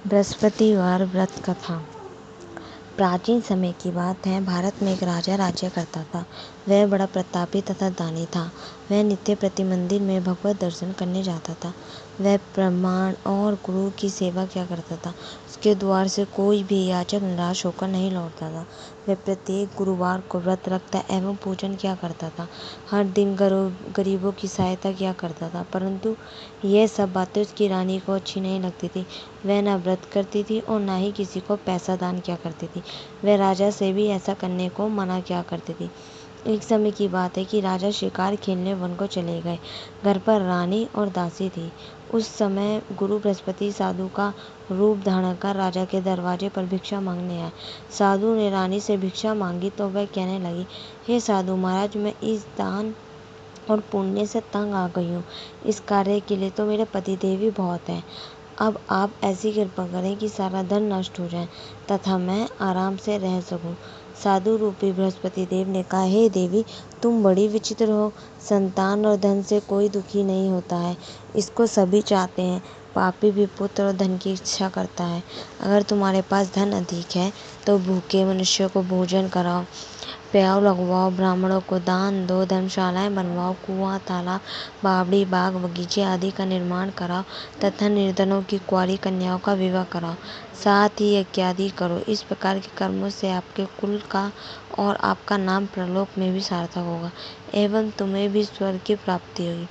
बृहस्पतिवार व्रत कथा। प्राचीन समय की बात है। भारत में एक राजा राज्य करता था। वह बड़ा प्रतापी तथा दानी था। वह नित्य प्रति मंदिर में भगवत दर्शन करने जाता था। वह ब्राह्मण और गुरु की सेवा किया करता था। उसके द्वार से कोई भी याचक निराश होकर नहीं लौटता था। वह प्रत्येक गुरुवार को व्रत रखता एवं पूजन किया करता था। हर दिन गरीबों की सहायता किया करता था। परंतु यह सब बातें उसकी रानी को अच्छी नहीं लगती थी। वह न व्रत करती थी और न ही किसी को पैसा दान किया करती थी। वह राजा से भी ऐसा करने को मना किया करती थी। एक समय की बात है कि राजा शिकार खेलने वन को चले गए। घर पर रानी और दासी थी। उस समय गुरु बृहस्पति साधु का रूप धारण कर राजा के दरवाजे पर भिक्षा मांगने आए। साधु ने रानी से भिक्षा मांगी तो वह कहने लगी, हे साधु महाराज, मैं इस दान और पुण्य से तंग आ गई हूँ। इस कार्य के लिए तो मेरे पतिदेव ही बहुत हैं। अब आप ऐसी कृपा करें कि सारा धन नष्ट हो जाए तथा मैं आराम से रह सकूं। साधु रूपी बृहस्पति देव ने कहा, हे देवी, तुम बड़ी विचित्र हो। संतान और धन से कोई दुखी नहीं होता है। इसको सभी चाहते हैं। पापी भी पुत्र और धन की इच्छा करता है। अगर तुम्हारे पास धन अधिक है तो भूखे मनुष्यों को भोजन कराओ, प्याव लगवाओ, ब्राह्मणों को दान दो, धर्मशालाएं बनवाओ, कुआं, तालाब, बावड़ी, बाग, बगीचे आदि का निर्माण कराओ तथा निर्धनों की कुंवारी कन्याओं का विवाह कराओ। साथ ही यज्ञादि करो। इस प्रकार के कर्मों से आपके कुल का और आपका नाम प्रलोक में भी सार्थक होगा एवं तुम्हें भी स्वर्ग की प्राप्ति होगी।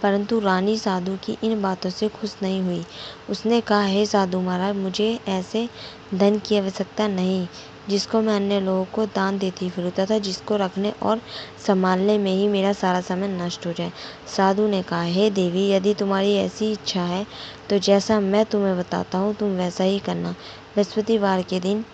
परंतु रानी साधु की इन बातों से खुश नहीं हुई। उसने कहा, हे साधु महाराज, मुझे ऐसे धन की आवश्यकता नहीं जिसको मैं अन्य लोगों को दान देती फिरूं तथा जिसको रखने और संभालने में ही मेरा सारा समय नष्ट हो जाए। साधु ने कहा, हे देवी, यदि तुम्हारी ऐसी इच्छा है तो जैसा मैं तुम्हें बताता हूँ तुम वैसा ही करना। बृहस्पतिवार के दिन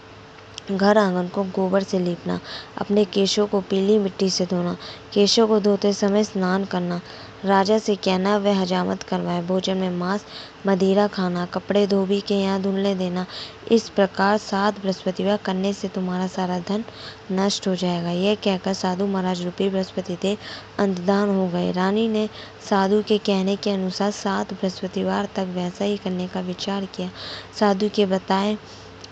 घर आंगन को गोबर से लीपना, अपने केशों को पीली मिट्टी से धोना, केशों को धोते समय स्नान करना, राजा से कहना वह हजामत करवाए, भोजन में मांस मदिरा खाना, कपड़े धोबी के यहाँ धुलने देना। इस प्रकार 7 बृहस्पतिवार करने से तुम्हारा सारा धन नष्ट हो जाएगा। यह कहकर साधु महाराज रूपी बृहस्पति देव अंतर्धान हो गए। रानी ने साधु के कहने के अनुसार 7 बृहस्पतिवार तक वैसा ही करने का विचार किया। साधु के बताए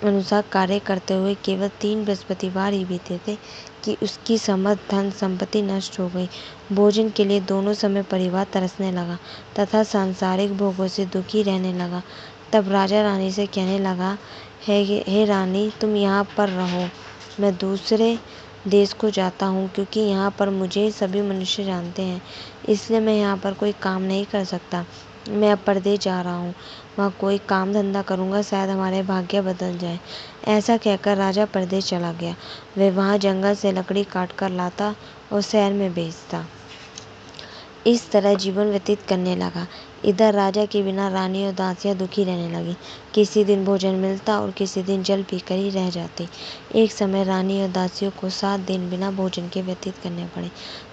अनुसार कार्य करते हुए केवल 3 बृहस्पतिवार ही बीते थे कि उसकी समस्त धन संपत्ति नष्ट हो गई। भोजन के लिए दोनों समय परिवार तरसने लगा तथा सांसारिक भोगों से दुखी रहने लगा। तब राजा रानी से कहने लगा, हे रानी, तुम यहाँ पर रहो। मैं दूसरे देश को जाता हूँ क्योंकि यहाँ पर मुझे सभी मनुष्य जानते हैं, इसलिए मैं यहाँ पर कोई काम नहीं कर सकता। मैं अब परदेश जा रहा हूँ। वहाँ कोई काम धंधा करूँगा, शायद हमारे भाग्य बदल जाए। ऐसा कहकर राजा परदेश चला गया। वह वहाँ जंगल से लकड़ी काट कर लाता और शहर में बेचता। इस तरह जीवन व्यतीत करने लगा। इधर राजा के बिना रानी और दासियां दुखी रहने लगी। किसी दिन भोजन मिलता और किसी दिन जल पीकर ही रह जाती। एक समय रानी और दासियों को 7 दिन बिना भोजन के व्यतीत करने पड़े।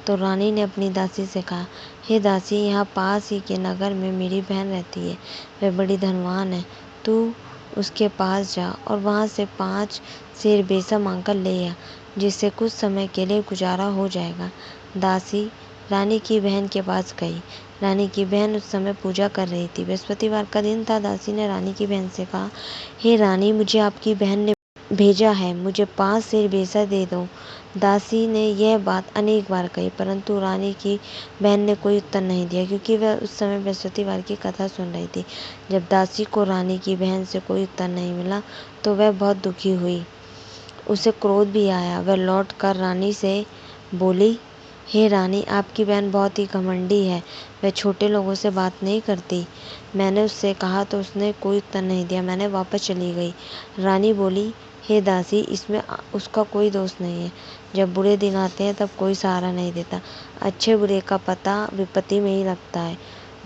तो रानी ने अपनी दासी से कहा, हे दासी, यहाँ पास ही के नगर में मेरी बहन रहती है। वह बड़ी धनवान है। तू उसके पास जा और वहाँ से 5 सेर बेसा मांगकर ले आ, जिससे कुछ समय के लिए गुजारा हो जाएगा। दासी रानी की बहन के पास गई। रानी की बहन उस समय पूजा कर रही थी। बृहस्पतिवार का दिन था। दासी ने रानी की बहन से कहा, हे रानी, मुझे आपकी बहन ने भेजा है, मुझे 5 सेर बेसा दे दो। दासी ने यह बात अनेक बार कही, परंतु रानी की बहन ने कोई उत्तर नहीं दिया क्योंकि वह उस समय बृहस्पतिवार की कथा सुन रही थी। जब दासी को रानी की बहन से कोई उत्तर नहीं मिला तो वह बहुत दुखी हुई। उसे क्रोध भी आया। वह लौट कर रानी से बोली, हे रानी, आपकी बहन बहुत ही घमंडी है। वह छोटे लोगों से बात नहीं करती। मैंने उससे कहा तो उसने कोई उत्तर नहीं दिया। मैंने वापस चली गई। रानी बोली, हे दासी, इसमें उसका कोई दोष नहीं है। जब बुरे दिन आते हैं तब कोई सहारा नहीं देता। अच्छे बुरे का पता विपत्ति में ही लगता है।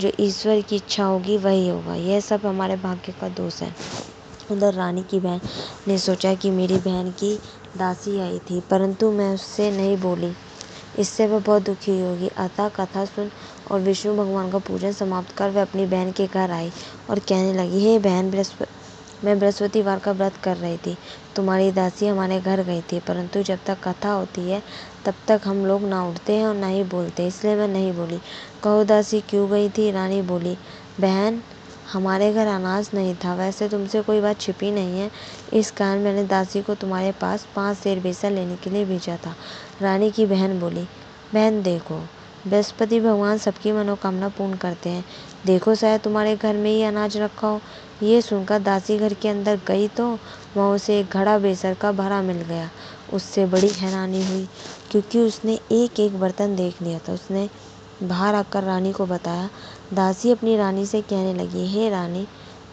जो ईश्वर की इच्छा होगी वही होगा। यह सब हमारे भाग्य का दोष है। उधर रानी की बहन ने सोचा कि मेरी बहन की दासी आई थी, परंतु मैं उससे नहीं बोली, इससे वह बहुत दुखी होगी। अतः कथा सुन और विष्णु भगवान का पूजन समाप्त कर वह अपनी बहन के घर आई और कहने लगी, हे बहन, मैं बृहस्पतिवार का व्रत कर रही थी। तुम्हारी दासी हमारे घर गई थी, परंतु जब तक कथा होती है तब तक हम लोग ना उठते हैं और ना ही बोलते, इसलिए मैं नहीं बोली। कहो दासी, क्यों गई थी? रानी बोली, बहन, हमारे घर अनाज नहीं था। वैसे तुमसे कोई बात छिपी नहीं है, इस कारण मैंने दासी को तुम्हारे पास 5 सेर बेसन लेने के लिए भेजा था। रानी की बहन बोली, बहन देखो, बृहस्पति भगवान सबकी मनोकामना पूर्ण करते हैं। देखो शायद तुम्हारे घर में ही अनाज रखा हो। ये सुनकर दासी घर के अंदर गई तो वहाँ उसे एक घड़ा बेसन का भरा मिल गया। उससे बड़ी हैरानी हुई, क्योंकि उसने एक एक बर्तन देख लिया था। उसने बाहर आकर रानी को बताया। दासी अपनी रानी से कहने लगी, हे रानी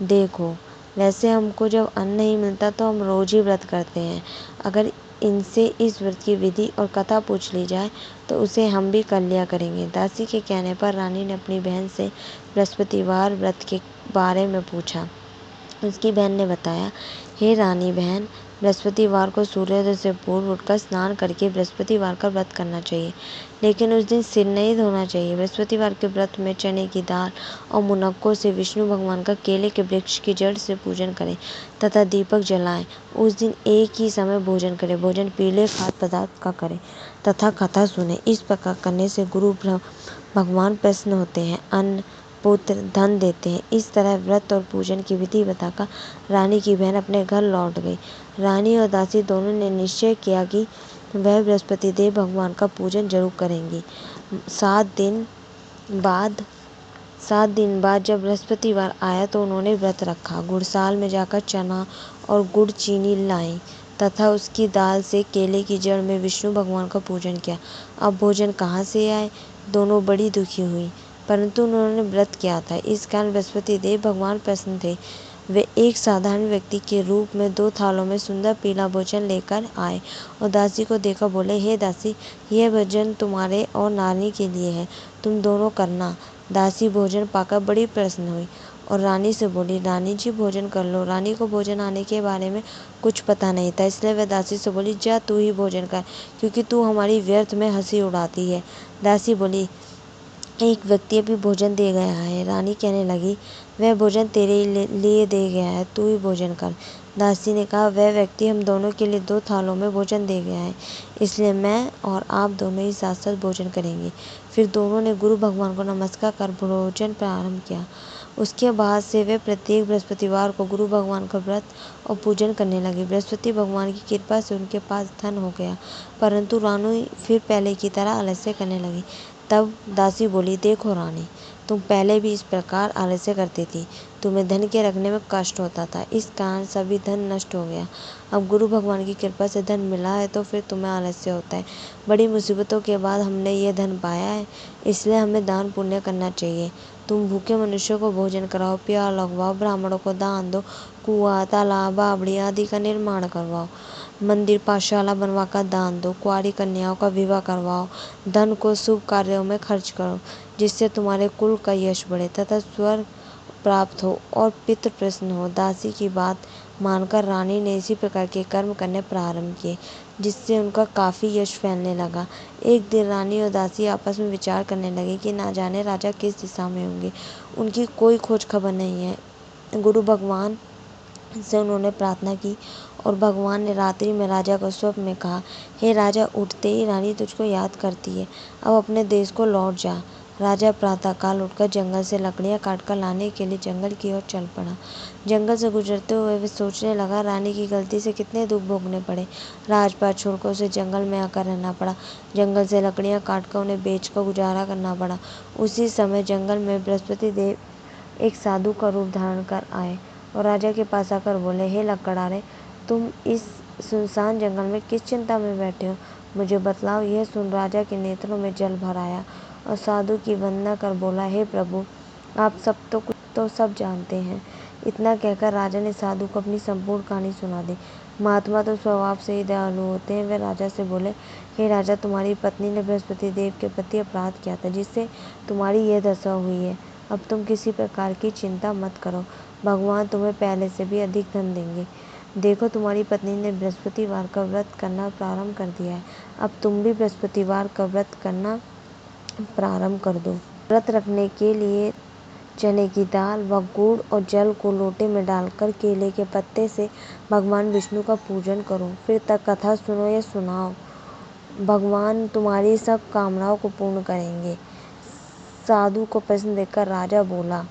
देखो, वैसे हमको जब अन्न नहीं मिलता तो हम रोज ही व्रत करते हैं। अगर इनसे इस व्रत की विधि और कथा पूछ ली जाए तो उसे हम भी कर लिया करेंगे। दासी के कहने पर रानी ने अपनी बहन से बृहस्पतिवार व्रत के बारे में पूछा। उसकी बहन ने बताया, हे रानी बहन, बृहस्पतिवार को सूर्योदय से पूर्व उठकर स्नान करके बृहस्पतिवार का व्रत करना चाहिए, लेकिन उस दिन सिर नहीं धोना चाहिए। बृहस्पतिवार के व्रत में चने की दाल और मुनक्कों से विष्णु भगवान का केले के वृक्ष की जड़ से पूजन करें तथा दीपक जलाएं। उस दिन एक ही समय भोजन करें। भोजन पीले खाद्य पदार्थ का करें तथा कथा सुने। इस प्रकार करने से गुरु भगवान प्रसन्न होते हैं, अन्न पुत्र धन देते हैं। इस तरह व्रत और पूजन की विधि बताकर रानी की बहन अपने घर लौट गई। रानी और दासी दोनों ने निश्चय किया कि वह बृहस्पति देव भगवान का पूजन जरूर करेंगी। 7 दिन बाद जब बृहस्पतिवार आया तो उन्होंने व्रत रखा। गुड़साल में जाकर चना और गुड़ चीनी लाई तथा उसकी दाल से केले की जड़ में विष्णु भगवान का पूजन किया। अब भोजन कहाँ से आए? दोनों बड़ी दुखी हुई, परंतु उन्होंने व्रत किया था, इस कारण बृहस्पति देव भगवान प्रसन्न थे। वे एक साधारण व्यक्ति के रूप में 2 थालों में सुंदर पीला भोजन लेकर आए और दासी को देकर बोले, हे दासी, यह भोजन तुम्हारे और नानी के लिए है, तुम दोनों करना। दासी भोजन पाकर बड़ी प्रसन्न हुई और रानी से बोली, रानी जी भोजन कर लो। रानी को भोजन आने के बारे में कुछ पता नहीं था, इसलिए वह दासी से बोली, जा तू ही भोजन कर, क्योंकि तू हमारी व्यर्थ में हंसी उड़ाती है। दासी बोली, एक व्यक्ति अभी भोजन दे गया है। रानी कहने लगी, वह भोजन तेरे लिए दे गया है, तू ही भोजन कर। दासी ने कहा, वह व्यक्ति हम दोनों के लिए 2 थालों में भोजन दे गया है, इसलिए मैं और आप दोनों ही साथ साथ भोजन करेंगे। फिर दोनों ने गुरु भगवान को नमस्कार कर भोजन प्रारंभ किया। उसके बाद से वे प्रत्येक बृहस्पतिवार को गुरु भगवान का व्रत और पूजन करने लगे। बृहस्पति भगवान की कृपा से उनके पास धन हो गया, परंतु रानी फिर पहले की तरह आलस्य करने लगी। तब दासी बोली, देखो रानी, तुम पहले भी इस प्रकार आलस्य करती थी, तुम्हें धन के रखने में कष्ट होता था, इस कारण सभी धन नष्ट हो गया। अब गुरु भगवान की कृपा से धन मिला है तो फिर तुम्हें आलस्य होता है। बड़ी मुसीबतों के बाद हमने ये धन पाया है, इसलिए हमें दान पुण्य करना चाहिए। तुम भूखे मनुष्यों को भोजन कराओ, प्यार लगवाओ, ब्राह्मणों को दान दो, कुआं तालाब बावड़ी आदि का निर्माण करवाओ, मंदिर पाठशाला बनवाकर दान दो, कुंवारी कन्याओं का विवाह करवाओ, धन को शुभ कार्यों में खर्च करो, जिससे तुम्हारे कुल का यश बढ़े तथा स्वर्ग प्राप्त हो और पितृ प्रसन्न हो। दासी की बात मानकर रानी ने इसी प्रकार के कर्म करने प्रारंभ किए, जिससे उनका काफी यश फैलने लगा। एक दिन रानी और दासी आपस में विचार करने लगे कि ना जाने राजा किस दिशा में होंगे, उनकी कोई खोज खबर नहीं है। गुरु भगवान से उन्होंने प्रार्थना की और भगवान ने रात्रि में राजा को स्वप्न में कहा, हे राजा, उठते ही रानी तुझको याद करती है, अब अपने देश को लौट जा। राजा प्रातःकाल उठकर जंगल से लकड़ियां काटकर लाने के लिए जंगल की ओर चल पड़ा। जंगल से गुजरते हुए वे सोचने लगा, रानी की गलती से कितने दुख भोगने पड़े। राजपाट छोड़कर उसे जंगल में आकर रहना पड़ा। जंगल से लकड़ियां काटकर उन्हें बेचकर गुजारा करना पड़ा। उसी समय जंगल में बृहस्पति देव एक साधु का रूप धारण कर आए और राजा के पास आकर बोले, हे लकड़हारे, तुम इस सुनसान जंगल में किस चिंता में बैठे हो, मुझे बतलाओ। यह सुन राजा के नेत्रों में जल भर आया और साधु की वंदना कर बोला, हे प्रभु, आप सब जानते हैं। इतना कहकर राजा ने साधु को अपनी संपूर्ण कहानी सुना दी। महात्मा तो स्वभाव से ही दयालु होते हैं। वे राजा से बोले, हे राजा, तुम्हारी पत्नी ने बृहस्पति देव के प्रति अपराध किया था, जिससे तुम्हारी यह दशा हुई है। अब तुम किसी प्रकार की चिंता मत करो, भगवान तुम्हें पहले से भी अधिक धन देंगे। देखो, तुम्हारी पत्नी ने बृहस्पतिवार का व्रत करना प्रारंभ कर दिया है, अब तुम भी बृहस्पतिवार का व्रत करना प्रारंभ कर दो। व्रत रखने के लिए चने की दाल व गुड़ और जल को लोटे में डालकर केले के पत्ते से भगवान विष्णु का पूजन करो, फिर तक कथा सुनो या सुनाओ, भगवान तुम्हारी सब कामनाओं को पूर्ण करेंगे। साधु को प्रश्न देखकर राजा बोला,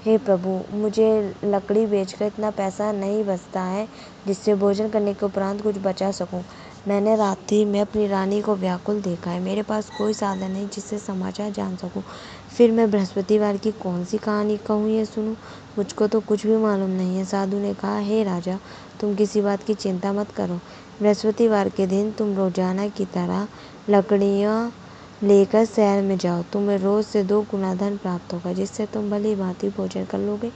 हे प्रभु, मुझे लकड़ी बेचकर इतना पैसा नहीं बचता है जिससे भोजन करने के उपरांत कुछ बचा सकूं। मैंने रात्रि में अपनी रानी को व्याकुल देखा है। मेरे पास कोई साधन नहीं जिससे समाचार जान सकूं। फिर मैं बृहस्पतिवार की कौन सी कहानी कहूँ या सुनूं? मुझको तो कुछ भी मालूम नहीं है। साधु ने कहा, हे राजा, तुम किसी बात की चिंता मत करो। बृहस्पतिवार के दिन तुम रोजाना की तरह लकड़ियाँ लेकर शहर में जाओ। तुम्हें रोज से 2 गुना धन प्राप्त होगा, जिससे तुम भली भांति भोजन कर लोगे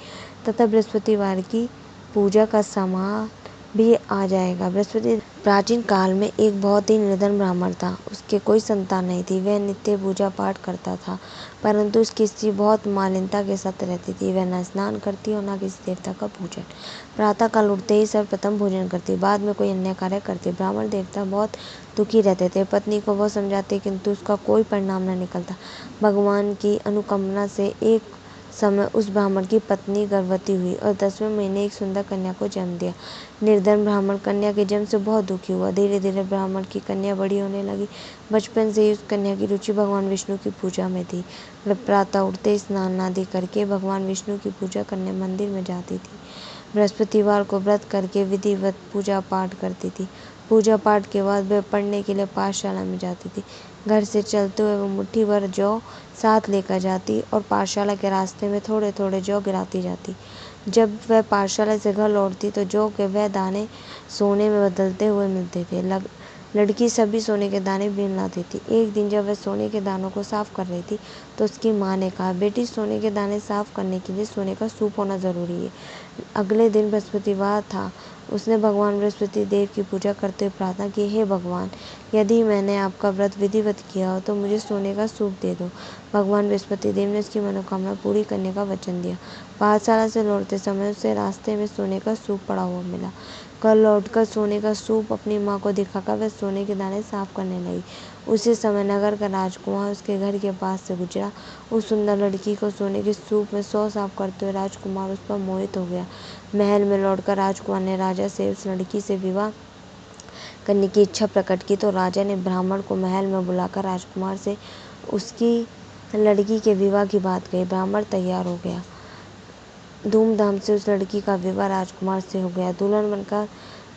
तथा बृहस्पतिवार की पूजा का सामान भी आ जाएगा। बृहस्पति प्राचीन काल में एक बहुत ही निर्धन ब्राह्मण था। उसके कोई संतान नहीं थी। वह नित्य पूजा पाठ करता था, परंतु उसकी स्त्री बहुत मलिनता के साथ रहती थी। वह न स्नान करती और न किसी देवता का पूजन। प्रातः काल उठते ही सर्वप्रथम भोजन करती, बाद में कोई अन्य कार्य करती। ब्राह्मण देवता बहुत दुखी रहते थे। पत्नी को वह समझाते किंतु उसका कोई परिणाम न निकलता। भगवान की अनुकंपा से एक समय उस ब्राह्मण की पत्नी गर्भवती हुई और 10वें महीने एक सुंदर कन्या को जन्म दिया। निर्धन ब्राह्मण कन्या के जन्म से बहुत दुखी हुआ। धीरे धीरे ब्राह्मण की कन्या बड़ी होने लगी। बचपन से ही उस कन्या की रुचि भगवान विष्णु की पूजा में थी। वह प्रातः उठते स्नान आदि करके भगवान विष्णु की पूजा करने मंदिर में जाती थी। बृहस्पतिवार को व्रत करके विधिवत पूजा पाठ करती थी। पूजा पाठ के बाद वह पढ़ने के लिए पाठशाला में जाती थी। घर से चलते हुए वह मुट्ठी भर जौ साथ लेकर जाती और पाठशाला के रास्ते में थोड़े थोड़े जौ गिराती जाती। जब वह पाठशाला से घर लौटती तो जौ के वह दाने सोने में बदलते हुए मिलते थे। लड़की सभी सोने के दाने बीन लाती थी। एक दिन जब वह सोने के दानों को साफ कर रही थी तो उसकी माँ ने कहा, बेटी, सोने के दाने साफ करने के लिए सोने का सूप होना जरूरी है। अगले दिन बृहस्पतिवार था। उसने भगवान बृहस्पति देव की पूजा करते हुए प्रार्थना की, हे भगवान, यदि मैंने आपका व्रत विधिवत किया हो तो मुझे सोने का सूप दे दो। भगवान बृहस्पति देव ने उसकी मनोकामना पूरी करने का वचन दिया। पाठशाला से लौटते समय उसे रास्ते में सोने का सूप पड़ा हुआ मिला। घर लौटकर सोने का सूप अपनी माँ को दिखाकर वह सोने के दाने साफ करने लगी। उसी समय नगर का राजकुमार उसके घर के पास से गुजरा। उस सुंदर लड़की को सोने के सूप में सौ साफ करते हुए राजकुमार उस पर मोहित हो गया। महल में लौटकर राजकुमार ने राजा से उस लड़की से विवाह करने की इच्छा प्रकट की तो राजा ने ब्राह्मण को महल में बुलाकर राजकुमार से उसकी लड़की के विवाह की बात कही। ब्राह्मण तैयार हो गया। धूमधाम से उस लड़की का विवाह राजकुमार से हो गया। दुल्हन बनकर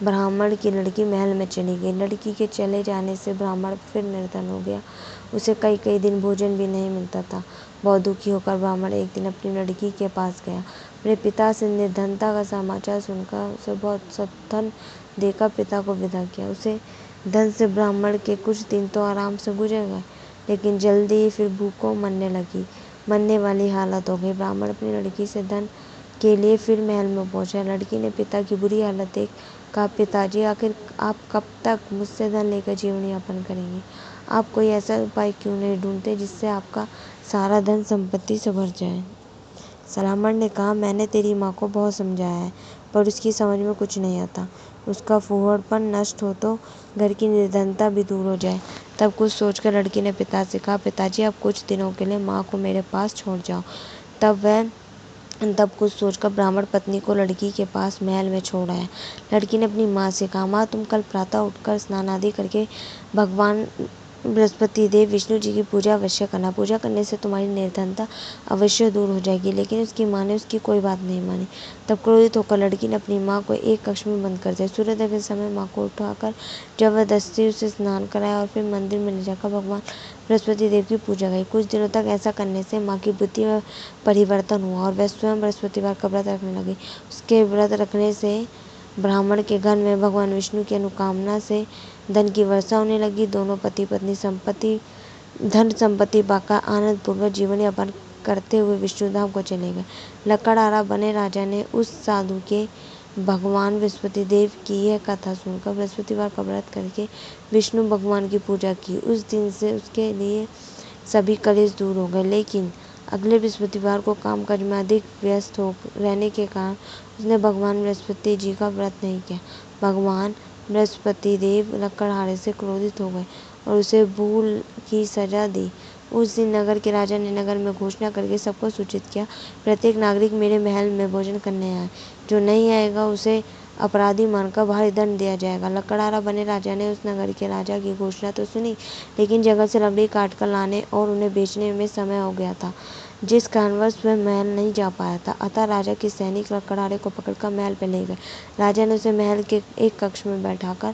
ब्राह्मण की लड़की महल में चली गई। लड़की के चले जाने से ब्राह्मण फिर निर्धन हो गया। उसे कई कई दिन भोजन भी नहीं मिलता था। बहुत दुखी होकर ब्राह्मण एक दिन अपनी लड़की के पास गया। अपने पिता से निर्धनता का समाचार सुनकर उसे बहुत धन देकर पिता को विदा किया। उसे धन से ब्राह्मण के कुछ दिन तो आराम से गुजर गए, लेकिन जल्दी ही फिर भूखों मरने वाली हालत हो गई। ब्राह्मण अपनी लड़की से धन के लिए फिर महल में पहुंचा। लड़की ने पिता की बुरी हालत देख कहा, पिताजी, आखिर आप कब तक मुझसे धन लेकर जीवन यापन करेंगे? आप कोई ऐसा उपाय क्यों नहीं ढूंढते जिससे आपका सारा धन संपत्ति से भर जाए? ब्राह्मण ने कहा, मैंने तेरी माँ को बहुत समझाया है, पर उसकी समझ में कुछ नहीं आता। उसका फूहड़पन नष्ट हो तो घर की निर्धनता भी दूर हो जाए। तब कुछ सोचकर लड़की ने पिता से कहा, पिताजी, आप कुछ दिनों के लिए माँ को मेरे पास छोड़ जाओ। तब कुछ सोचकर ब्राह्मण पत्नी को लड़की के पास महल में छोड़ आया। लड़की ने अपनी माँ से कहा, माँ, तुम कल प्रातः उठकर स्नान आदि करके भगवान बृहस्पति देव विष्णु जी की पूजा अवश्य करना। पूजा करने से तुम्हारी निर्धनता अवश्य दूर हो जाएगी। लेकिन उसकी माँ ने उसकी कोई बात नहीं मानी। तब क्रोधित होकर लड़की ने अपनी माँ को एक कक्ष में बंद कर दिया। सूर्योदय के समय माँ को उठाकर जबरदस्ती उसे स्नान कराया और फिर मंदिर में ले जाकर भगवान बृहस्पति देव की पूजा की। कुछ दिनों तक ऐसा करने से माँ की बुद्धि में परिवर्तन हुआ और वह स्वयं बृहस्पतिवार का व्रत रखने लगी। उसके व्रत रखने से ब्राह्मण के घर में भगवान विष्णु की अनुकामना से धन की वर्षा होने लगी। दोनों पति पत्नी धन संपत्ति पाकर आनंद पूर्वक जीवन यापन करते हुए विष्णुधाम को चले गए। लकड़हारा बने राजा ने उस साधु के भगवान बृहस्पति देव की यह कथा सुनकर बृहस्पतिवार का व्रत करके विष्णु भगवान की पूजा की। उस दिन से उसके लिए सभी कलेश दूर हो गए। लेकिन अगले बृहस्पतिवार को कामकाज में अधिक व्यस्त हो रहने के कारण उसने भगवान बृहस्पति जी का व्रत नहीं किया। भगवान बृहस्पति देव लकड़हारे से क्रोधित हो गए और उसे भूल की सजा दी। उस दिन नगर के राजा ने नगर में घोषणा करके सबको सूचित किया, प्रत्येक नागरिक मेरे महल में भोजन करने आए। जो नहीं आएगा उसे अपराधी मानकर भारी दंड दिया जाएगा। लकड़हारा बने राजा ने उस नगर के राजा की घोषणा तो सुनी, लेकिन जंगल से लकड़ी काट कर लाने और उन्हें बेचने में समय हो गया था। जिस कारणवश वह महल नहीं जा पाया था। अतः राजा के सैनिक लकड़हारे को पकड़कर महल पे ले गए। राजा ने उसे महल के एक कक्ष में बैठाकर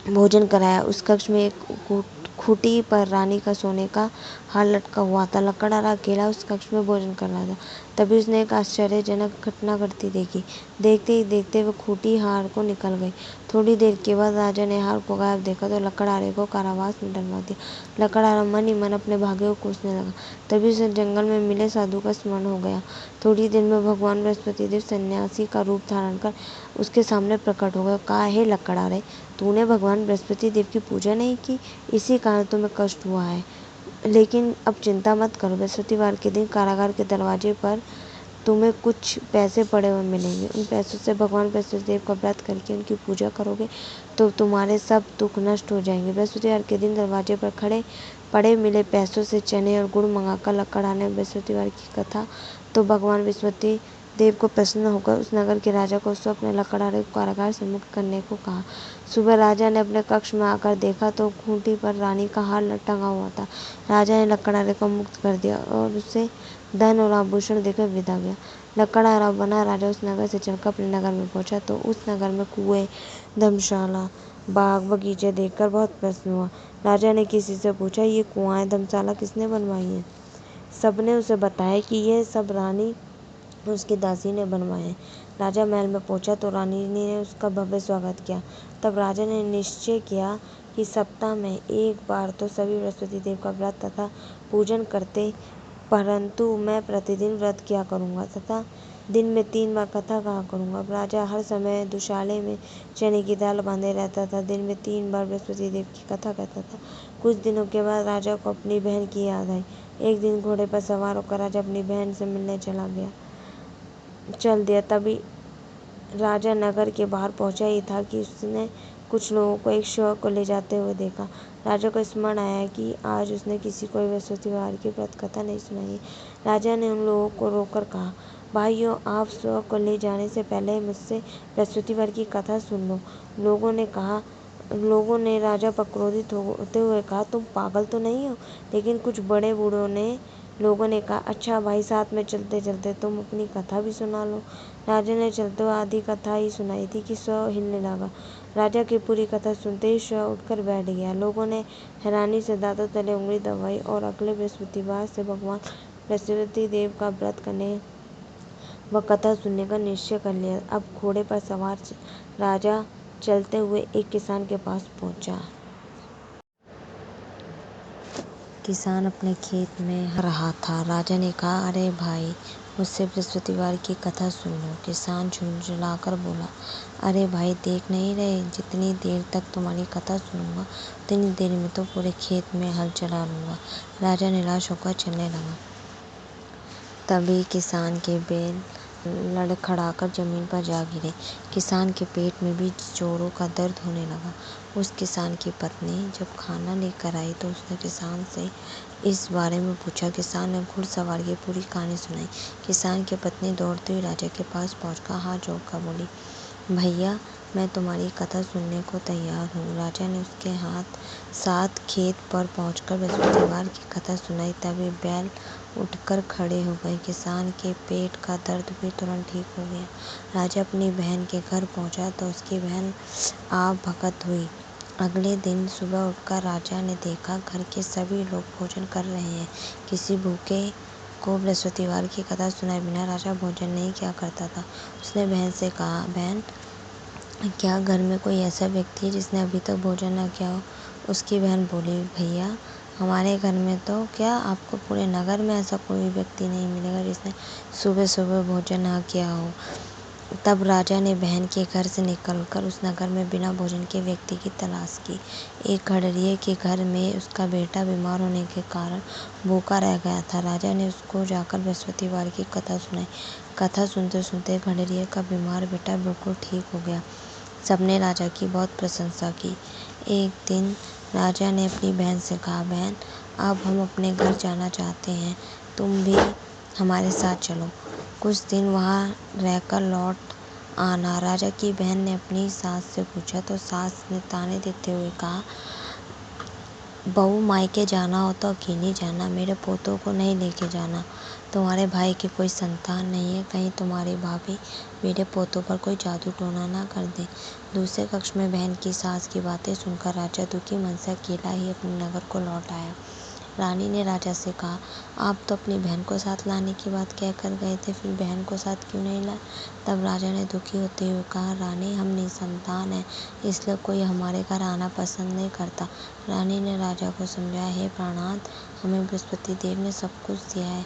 भोजन कराया। उस कक्ष में एक खूंटी पर रानी का सोने का हार लटका हुआ था। लकड़हारा अकेला उस कक्ष में भोजन कर रहा था। तभी उसने एक आश्चर्यजनक घटना घटती देखी। देखते ही देखते वह खूंटी हार को निकल गई। थोड़ी देर के बाद राजा ने हार को गायब देखा तो लकड़हारे को कारावास में डलवा दिया। लकड़हारा मन ही मन अपने भाग्य को कोसने लगा। तभी उसे जंगल में मिले साधु का स्मरण हो गया। थोड़ी देर में भगवान बृहस्पति देव सन्यासी का रूप धारण कर उसके सामने प्रकट हो गए। कहा, हे लकड़हारे, तूने भगवान बृहस्पति देव की पूजा नहीं की, इसी कारण तुम्हें कष्ट हुआ है। लेकिन अब चिंता मत करो, बृहस्पतिवार के दिन कारागार के दरवाजे पर तुम्हें कुछ पैसे पड़े हुए मिलेंगे। उन पैसों से भगवान बृहस्पति देव का व्रत करके उनकी पूजा करोगे तो तुम्हारे सब दुख नष्ट हो जाएंगे। बृहस्पतिवार के दिन दरवाजे पर पड़े मिले पैसों से चने और गुड़ मंगाकर लकड़हारे ने बृहस्पतिवार की कथा तो भगवान बृहस्पति देव को प्रसन्न होकर उस नगर के राजा को उससे अपने लकड़हारे को कारागार से मुक्त करने को कहा। सुबह राजा ने अपने कक्ष में आकर देखा तो खूंटी पर रानी का हार टंगा हुआ था। राजा ने लकड़हारे को मुक्त कर दिया और उसे धन और आभूषण देकर विदा किया। लकड़हारा बना राजा उस नगर से चलकर अपने नगर में पहुंचा तो उस नगर में कुएं, धर्मशाला, बाग बगीचे देखकर बहुत प्रसन्न हुआ। राजा ने किसी से पूछा, ये कुआं धर्मशाला किसने बनवाई है? सबने उसे बताया कि यह सब रानी उसकी दासी ने बनवाए हैं। राजा महल में पहुंचा तो रानी ने उसका भव्य स्वागत किया। तब राजा ने निश्चय किया कि सप्ताह में एक बार तो सभी बृहस्पति देव का व्रत तथा पूजन करते, परंतु मैं प्रतिदिन व्रत किया करूँगा तथा दिन में 3 बार कथा कहा करूँगा। अब राजा हर समय दुशाले में चने की दाल बांधे रहता था। दिन में 3 बार बृहस्पति देव की कथा कहता था। कुछ दिनों के बाद राजा को अपनी बहन की याद आई। एक दिन घोड़े पर सवार होकर राजा अपनी बहन से मिलने चल दिया। तभी राजा नगर के बाहर पहुंचा ही था कि उसने कुछ लोगों को एक शव को ले जाते हुए देखा। राजा को स्मरण आया कि आज उसने किसी को बृहस्पतिवार की व्रत कथा नहीं सुनाई है। राजा ने उन लोगों को रोककर कहा, भाइयों, आप शव को ले जाने से पहले मुझसे बृहस्पतिवार की कथा सुन लो। लोगों ने राजा पर क्रोधित होते हुए कहा, तुम पागल तो नहीं हो? लेकिन कुछ बड़े बूढ़ों ने लोगों ने कहा, अच्छा भाई, साथ में चलते चलते तुम अपनी कथा भी सुना लो। राजा ने चलते हुए आधी कथा ही सुनाई थी कि शव हिलने लगा। राजा की पूरी कथा सुनते ही शव उठकर बैठ गया। लोगों ने हैरानी से दांतों तले उंगली दबाई और अगले बृहस्पतिवार से भगवान बृहस्पति देव का व्रत करने व कथा सुनने का निश्चय कर लिया। अब घोड़े पर सवार राजा चलते हुए एक किसान के पास पहुंचा। किसान अपने खेत में रहा था। राजा ने कहा, अरे भाई, मुझसे बृहस्पतिवार की कथा सुन लो। किसान झुंझुलाकर बोला, अरे भाई, देख नहीं रहे, जितनी देर तक तुम्हारी कथा सुनूंगा उतनी देर में तो पूरे खेत में हल चला लूंगा। राजा निराश होकर चलने लगा। तभी किसान के बैल लड़खड़ाकर जमीन पर जा गिरे। किसान के पेट में भी जोरों का दर्द होने लगा। उस किसान की पत्नी जब खाना लेकर आई तो उसने किसान से इस बारे में पूछा। किसान ने घुड़सवारी की पूरी कहानी सुनाई। किसान की पत्नी दौड़ती हुई राजा के पास पहुंचकर हाथ जोड़कर बोली, भैया, मैं तुम्हारी कथा सुनने को तैयार हूँ। राजा ने उसके साथ खेत पर पहुंचकर बृहस्पतिवार की कथा सुनाई। तभी बैल उठकर खड़े हो गए। किसान के पेट का दर्द भी तुरंत ठीक हो गया। राजा अपनी बहन के घर पहुंचा तो उसकी बहन आप भगत हुई। अगले दिन सुबह उठकर राजा ने देखा घर के सभी लोग भोजन कर रहे हैं। किसी भूखे को बृहस्पतिवार की कथा सुनाए बिना राजा भोजन नहीं किया करता था। उसने बहन से कहा, बहन, क्या घर में कोई ऐसा व्यक्ति है जिसने अभी तक भोजन न किया हो? उसकी बहन बोली, भैया, हमारे घर में तो क्या, आपको पूरे नगर में ऐसा कोई व्यक्ति नहीं मिलेगा जिसने सुबह सुबह भोजन न किया हो। तब राजा ने बहन के घर से निकलकर उस नगर में बिना भोजन के व्यक्ति की तलाश की। एक खड़रिये के घर में उसका बेटा बीमार होने के कारण भूखा रह गया था। राजा ने उसको जाकर बृहस्पतिवार की कथा सुनाई। कथा सुनते सुनते खड़रिये का बीमार बेटा बिल्कुल ठीक हो गया। सबने राजा की बहुत प्रशंसा की। एक दिन राजा ने अपनी बहन से कहा, बहन, अब हम अपने घर जाना चाहते हैं, तुम भी हमारे साथ चलो, कुछ दिन वहाँ रहकर लौट आना। राजा की बहन ने अपनी सास से पूछा तो सास ने ताने देते हुए कहा, बहू, मायके जाना हो तो अकेली जाना, मेरे पोतों को नहीं लेके जाना। तुम्हारे भाई की कोई संतान नहीं है, कहीं तुम्हारी भाभी मेरे पोतों पर कोई जादू टोना ना कर दे। दूसरे कक्ष में बहन की सास की बातें सुनकर राजा दुखी मन से अकेला ही अपने नगर को लौट आया। रानी ने राजा से कहा, आप तो अपनी बहन को साथ लाने की बात कह कर गए थे, फिर बहन को साथ क्यों नहीं लाए? तब राजा ने दुखी होते हुए कहा, रानी हम निसंतान हैं, इसलिए कोई हमारे घर आना पसंद नहीं करता। रानी ने राजा को समझाया, हे प्राणनाथ, हमें बृहस्पति देव ने सब कुछ दिया है,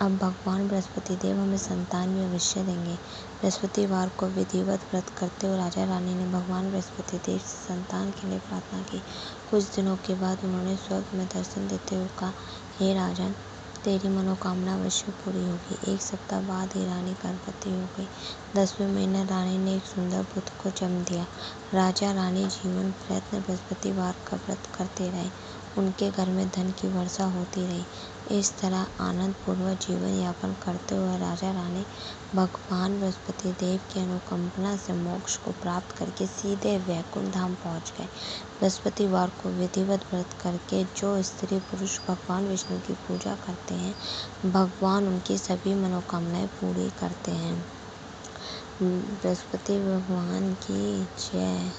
अब भगवान बृहस्पति देव हमें संतान भी अवश्य देंगे। बृहस्पतिवार को विधिवत व्रत करते हुए राजा रानी ने भगवान बृहस्पति देव से संतान के लिए प्रार्थना की। कुछ दिनों के बाद उन्होंने स्वर्ग में दर्शन देते हुए कहा, हे राजन, तेरी मनोकामना अवश्य पूरी होगी। 1 सप्ताह बाद ही रानी गर्भवती हो गई। 10वें महीने रानी ने एक सुंदर पुत्र को जन्म दिया। राजा रानी जीवन प्रयत्न बृहस्पतिवार का व्रत करते रहे। उनके घर में धन की वर्षा होती रही। इस तरह आनंद पूर्वक जीवन यापन करते हुए राजा रानी भगवान बृहस्पति देव की अनुकंपा से मोक्ष को प्राप्त करके सीधे वैकुंठ धाम पहुँच गए। बृहस्पतिवार को विधिवत व्रत करके जो स्त्री पुरुष भगवान विष्णु की पूजा करते हैं, भगवान उनकी सभी मनोकामनाएं पूरी करते हैं। बृहस्पति भगवान की जय।